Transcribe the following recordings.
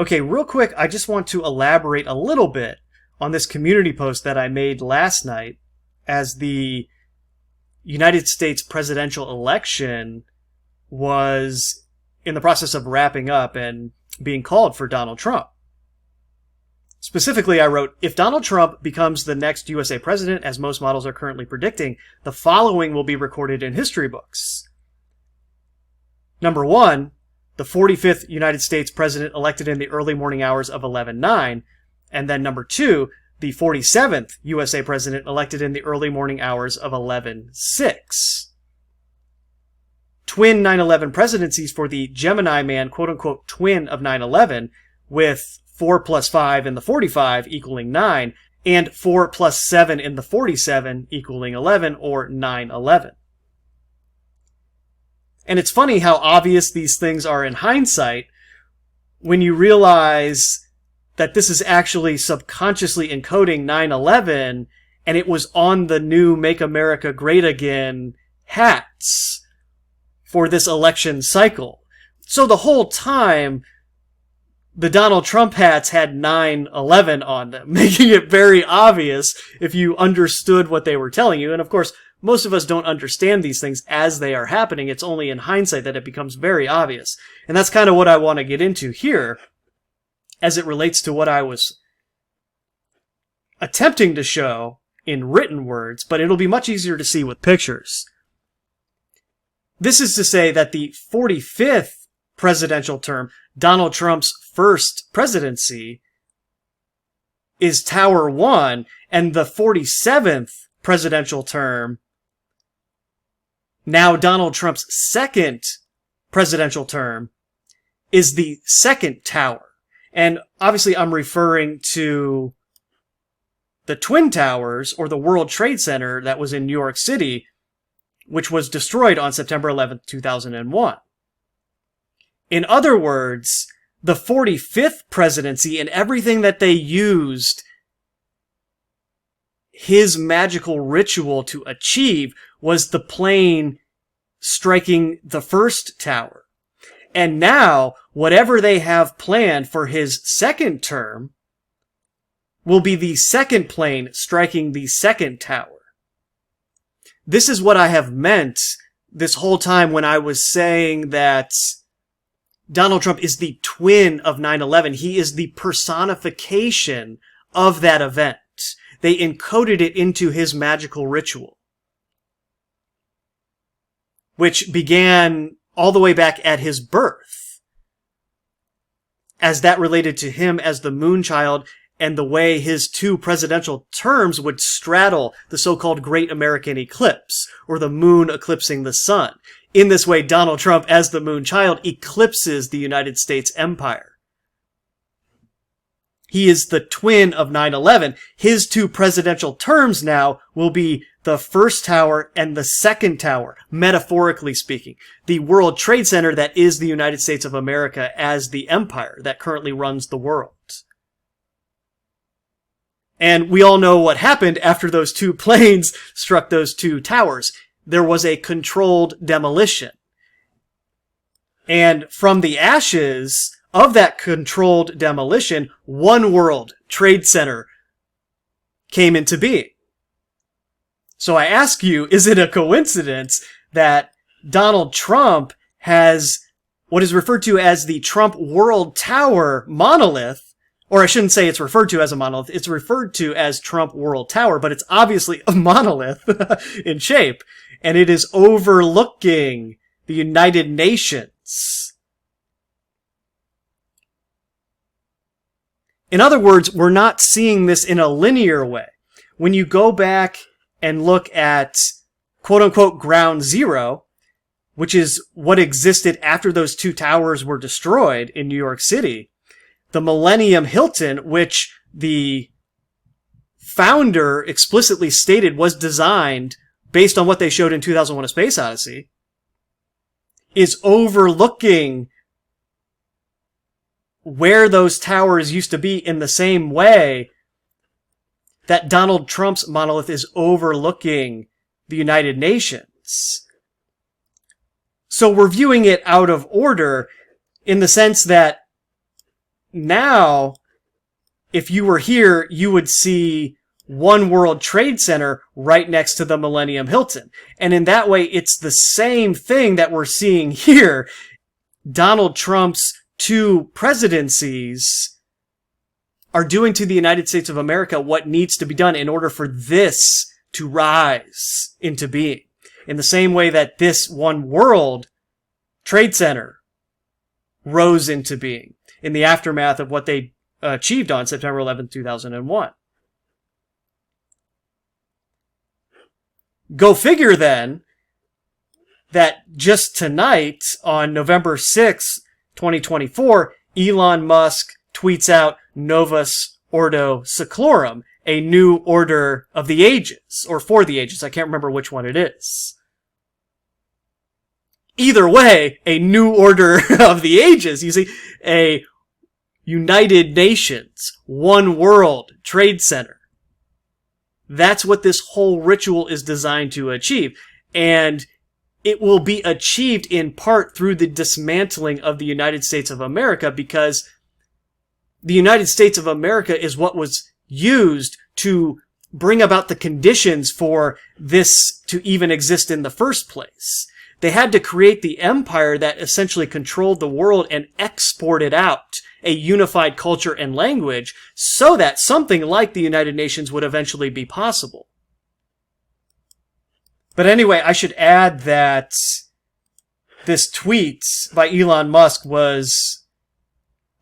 Okay, real quick, I just want to elaborate a little bit on this community post that I made last night as the United States presidential election was in the process of wrapping up and being called for Donald Trump. Specifically, I wrote, if Donald Trump becomes the next USA president, as most models are currently predicting, the following will be recorded in history books. Number 1, the 45th United States president elected in the early morning hours of 11/9, and then number 2, the 47th USA president elected in the early morning hours of 11/6. Twin 9/11 presidencies for the Gemini man, quote-unquote twin of 9/11, with 4 plus 5 in the 45 equaling 9, and 4 plus 7 in the 47 equaling 11, or 9/11. And it's funny how obvious these things are in hindsight when you realize that this is actually subconsciously encoding 9/11, and it was on the new Make America Great Again hats for this election cycle. So the whole time, the Donald Trump hats had 9/11 on them, making it very obvious if you understood what they were telling you. And of course, most of us don't understand these things as they are happening. It's only in hindsight that it becomes very obvious. And that's kind of what I want to get into here as it relates to what I was attempting to show in written words, but it'll be much easier to see with pictures. This is to say that the 45th presidential term, Donald Trump's first presidency, is Tower 1, and the 47th presidential term, now Donald Trump's second presidential term, is the second tower. And obviously I'm referring to the Twin Towers, or the World Trade Center that was in New York City, which was destroyed on September 11th, 2001. In other words, the 45th presidency and everything that they used his magical ritual to achieve was the plane striking the first tower. And now, whatever they have planned for his second term will be the second plane striking the second tower. This is what I have meant this whole time when I was saying that Donald Trump is the twin of 9/11. He is the personification of that event. They encoded it into his magical ritual, which began all the way back at his birth, as that related to him as the Moonchild and the way his two presidential terms would straddle the so-called Great American Eclipse, or the moon eclipsing the sun. In this way, Donald Trump, as the Moonchild, eclipses the United States empire. He is the twin of 9/11. His two presidential terms now will be the first tower and the second tower, metaphorically speaking. The World Trade Center that is the United States of America as the empire that currently runs the world. And we all know what happened after those two planes struck those two towers. There was a controlled demolition. And from the ashes of that controlled demolition, One World Trade Center came into being. So I ask you, is it a coincidence that Donald Trump has what is referred to as the Trump World Tower monolith? Or I shouldn't say it's referred to as a monolith, it's referred to as Trump World Tower, but it's obviously a monolith in shape, and it is overlooking the United Nations. In other words, we're not seeing this in a linear way. When you go back and look at quote-unquote Ground Zero, which is what existed after those two towers were destroyed in New York City, the Millennium Hilton, which the founder explicitly stated was designed based on what they showed in 2001: A Space Odyssey, is overlooking where those towers used to be in the same way that Donald Trump's monolith is overlooking the United Nations. So we're viewing it out of order in the sense that now, if you were here, you would see One World Trade Center right next to the Millennium Hilton. And in that way, it's the same thing that we're seeing here. Donald Trump's two presidencies are doing to the United States of America what needs to be done in order for this to rise into being. In the same way that this One World Trade Center rose into being in the aftermath of what they achieved on September 11, 2001. Go figure then that just tonight on November 6, 2024, Elon Musk tweets out Novus Ordo Seclorum, a new order of the ages, or for the ages. I can't remember which one it is. Either way, a new order of the ages. You see, a United Nations, One World Trade Center. That's what this whole ritual is designed to achieve. And it will be achieved in part through the dismantling of the United States of America, because the United States of America is what was used to bring about the conditions for this to even exist in the first place. They had to create the empire that essentially controlled the world and exported out a unified culture and language so that something like the United Nations would eventually be possible. But anyway, I should add that this tweet by Elon Musk was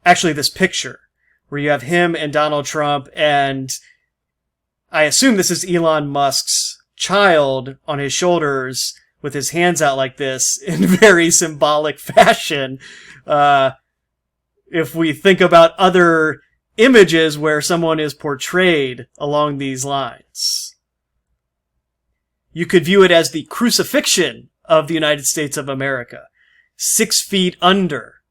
actually this picture where you have him and Donald Trump, and I assume this is Elon Musk's child on his shoulders with his hands out like this in very symbolic fashion. If we think about other images where someone is portrayed along these lines. You could view it as the crucifixion of the United States of America. 6 feet under.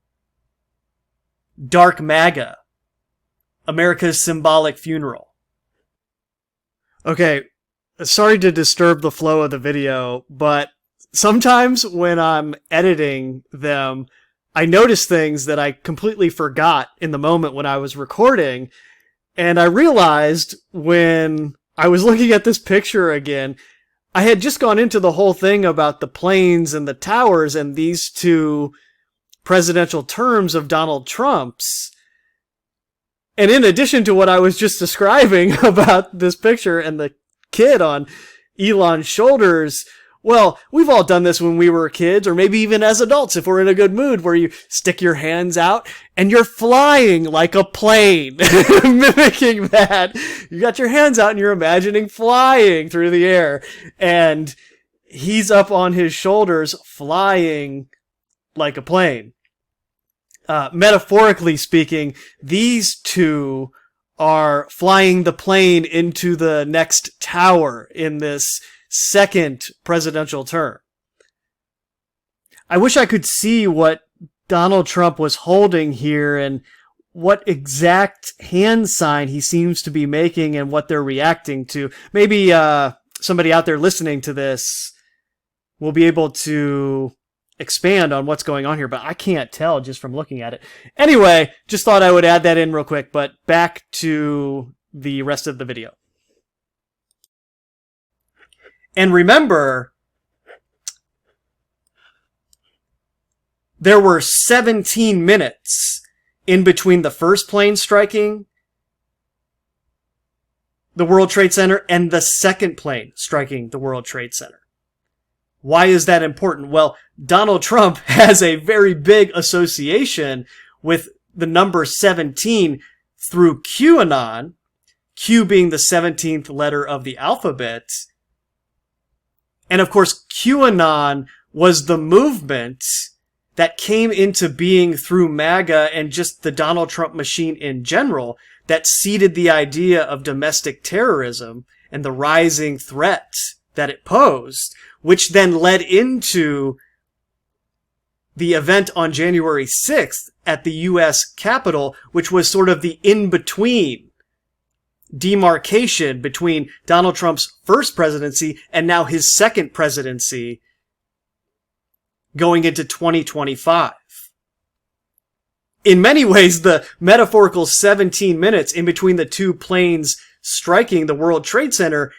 Dark MAGA. America's symbolic funeral. Okay, sorry to disturb the flow of the video, but sometimes when I'm editing them, I notice things that I completely forgot in the moment when I was recording. And I realized when I was looking at this picture again, I had just gone into the whole thing about the planes and the towers and these two presidential terms of Donald Trump's. And in addition to what I was just describing about this picture and the kid on Elon's shoulders, well, we've all done this when we were kids, or maybe even as adults if we're in a good mood, where you stick your hands out and you're flying like a plane, mimicking that. You got your hands out and you're imagining flying through the air, and he's up on his shoulders flying like a plane. Metaphorically speaking, these two are flying the plane into the next tower in this second presidential term. I wish I could see what Donald Trump was holding here and what exact hand sign he seems to be making and what they're reacting to. Maybe somebody out there listening to this will be able to expand on what's going on here, but I can't tell just from looking at it. Anyway, just thought I would add that in real quick, but back to the rest of the video. And remember, there were 17 minutes in between the first plane striking the World Trade Center and the second plane striking the World Trade Center. Why is that important? Well, Donald Trump has a very big association with the number 17 through QAnon, Q being the 17th letter of the alphabet. And of course, QAnon was the movement that came into being through MAGA and just the Donald Trump machine in general that seeded the idea of domestic terrorism and the rising threat that it posed, which then led into the event on January 6th at the U.S. Capitol, which was sort of the in-between demarcation between Donald Trump's first presidency and now his second presidency going into 2025. in many ways, the metaphorical 17 minutes in between the two planes striking the World Trade Center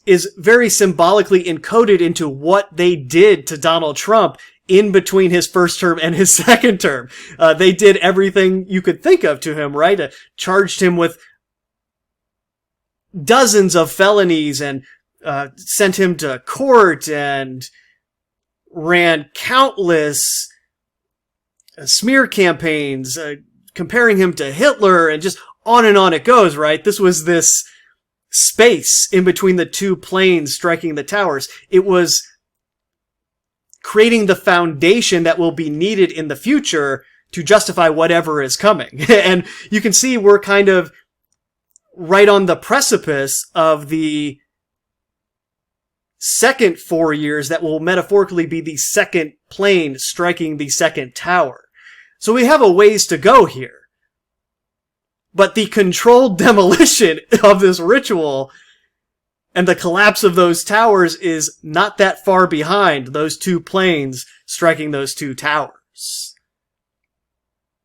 is very symbolically encoded into what they did to Donald Trump in between his first term and his second term. They did everything you could think of to him, right? Charged him with dozens of felonies and sent him to court and ran countless smear campaigns, comparing him to Hitler, and just on and on it goes, right? This was this space in between the two planes striking the towers. It was creating the foundation that will be needed in the future to justify whatever is coming. And you can see we're kind of right on the precipice of the second 4 years that will metaphorically be the second plane striking the second tower. So we have a ways to go here. But the controlled demolition of this ritual and the collapse of those towers is not that far behind those two planes striking those two towers.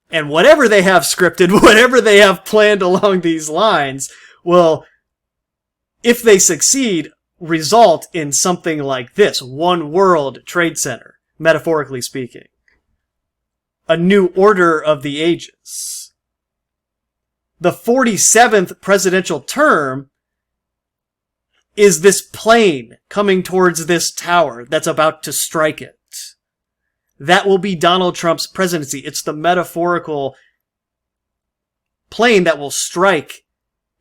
And whatever they have scripted, whatever they have planned along these lines, will, if they succeed, result in something like this. One World Trade Center, metaphorically speaking. A new order of the ages. The 47th presidential term is this plane coming towards this tower that's about to strike it. That will be Donald Trump's presidency. It's the metaphorical plane that will strike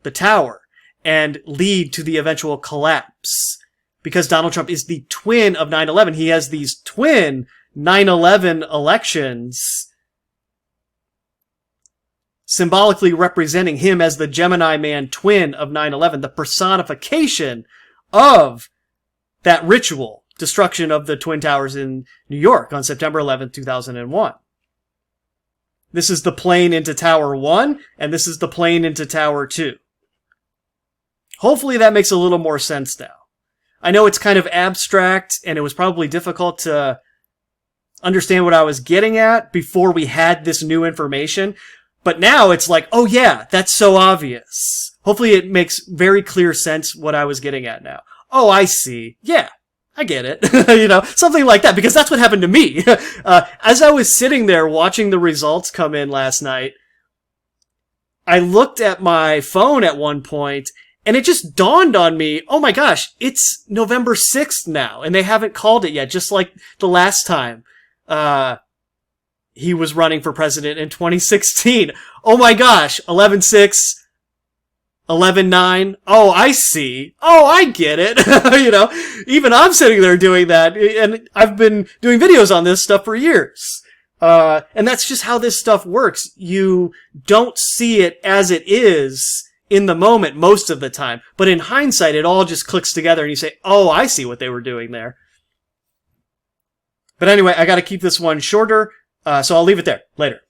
the tower and lead to the eventual collapse. Because Donald Trump is the twin of 9/11. He has these twin 9/11 elections symbolically representing him as the Gemini man twin of 9/11, the personification of that ritual destruction of the Twin Towers in New York on September 11th, 2001. This is the plane into Tower 1, and this is the plane into Tower 2. Hopefully that makes a little more sense now. I know it's kind of abstract, and it was probably difficult to understand what I was getting at before we had this new information. But now it's like, oh yeah, that's so obvious. Hopefully it makes very clear sense what I was getting at now. Oh, I see. Yeah, I get it. Something like that, because that's what happened to me. As I was sitting there watching the results come in last night, I looked at my phone at one point, and it just dawned on me, oh my gosh, it's November 6th now, and they haven't called it yet, just like the last time. He was running for president in 2016. Oh my gosh, 11/6, 11/9. Oh, I see. Oh, I get it. Even I'm sitting there doing that, and I've been doing videos on this stuff for years. And that's just how this stuff works. You don't see it as it is in the moment most of the time, but in hindsight, it all just clicks together and you say, oh, I see what they were doing there. But anyway, I gotta keep this one shorter. So I'll leave it there. Later.